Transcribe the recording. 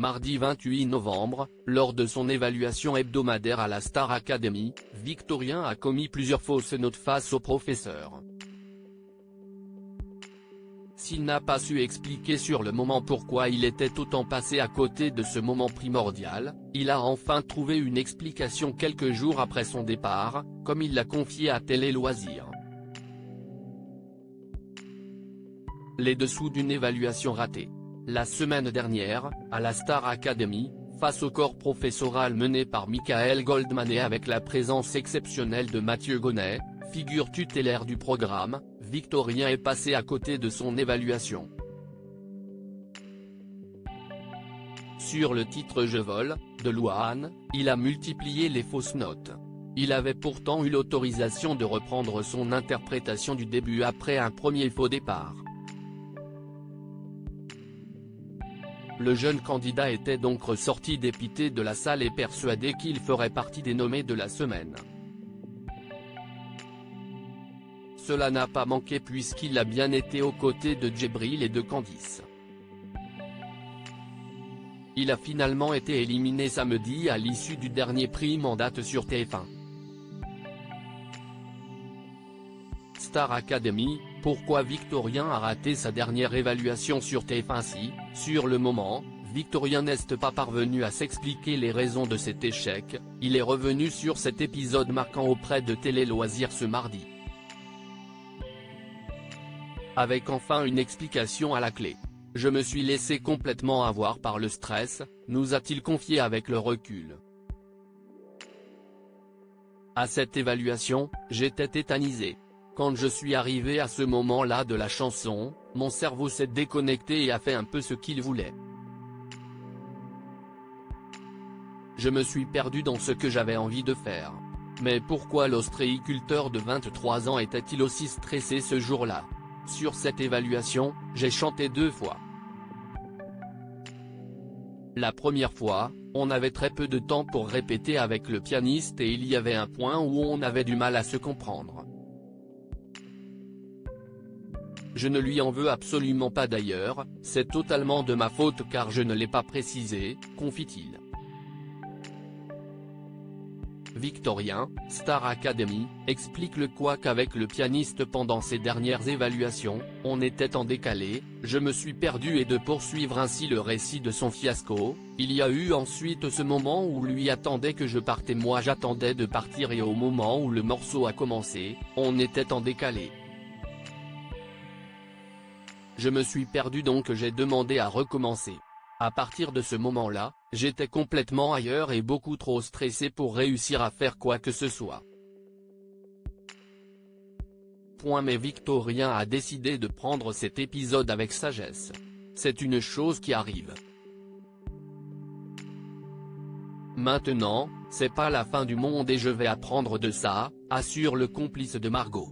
Mardi 28 novembre, lors de son évaluation hebdomadaire à la Star Academy, Victorien a commis plusieurs fausses notes face au professeur. S'il n'a pas su expliquer sur le moment pourquoi il était autant passé à côté de ce moment primordial, il a enfin trouvé une explication quelques jours après son départ, comme il l'a confié à Télé Loisirs. Les dessous d'une évaluation ratée. La semaine dernière, à la Star Academy, face au corps professoral mené par Michael Goldman et avec la présence exceptionnelle de Mathieu Gonnet, figure tutélaire du programme, Victorien est passé à côté de son évaluation. Sur le titre Je vole, de Louane, il a multiplié les fausses notes. Il avait pourtant eu l'autorisation de reprendre son interprétation du début après un premier faux départ. Le jeune candidat était donc ressorti dépité de la salle et persuadé qu'il ferait partie des nommés de la semaine. Cela n'a pas manqué puisqu'il a bien été aux côtés de Djibril et de Candice. Il a finalement été éliminé samedi à l'issue du dernier prime en date sur TF1. Star Academy, pourquoi Victorien a raté sa dernière évaluation sur TF1? Si, sur le moment, Victorien n'est pas parvenu à s'expliquer les raisons de cet échec, il est revenu sur cet épisode marquant auprès de Télé Loisirs ce mardi. Avec enfin une explication à la clé. Je me suis laissé complètement avoir par le stress, nous a-t-il confié avec le recul. À cette évaluation, j'étais tétanisé. Quand je suis arrivé à ce moment-là de la chanson, mon cerveau s'est déconnecté et a fait un peu ce qu'il voulait. Je me suis perdu dans ce que j'avais envie de faire. Mais pourquoi l'ostréiculteur de 23 ans était-il aussi stressé ce jour-là? Sur cette évaluation, j'ai chanté 2 fois. La première fois, on avait très peu de temps pour répéter avec le pianiste et il y avait un point où on avait du mal à se comprendre. Je ne lui en veux absolument pas d'ailleurs, c'est totalement de ma faute car je ne l'ai pas précisé, confie-t-il. Victorien, Star Academy, explique le couac avec le pianiste pendant ses dernières évaluations, on était en décalé, je me suis perdu et de poursuivre ainsi le récit de son fiasco, il y a eu ensuite ce moment où lui attendait que je parte et moi j'attendais de partir et au moment où le morceau a commencé, on était en décalé. Je me suis perdu donc j'ai demandé à recommencer. À partir de ce moment-là, j'étais complètement ailleurs et beaucoup trop stressé pour réussir à faire quoi que ce soit. Mais Victorien a décidé de prendre cet épisode avec sagesse. C'est une chose qui arrive. Maintenant, c'est pas la fin du monde et je vais apprendre de ça, assure le complice de Margot.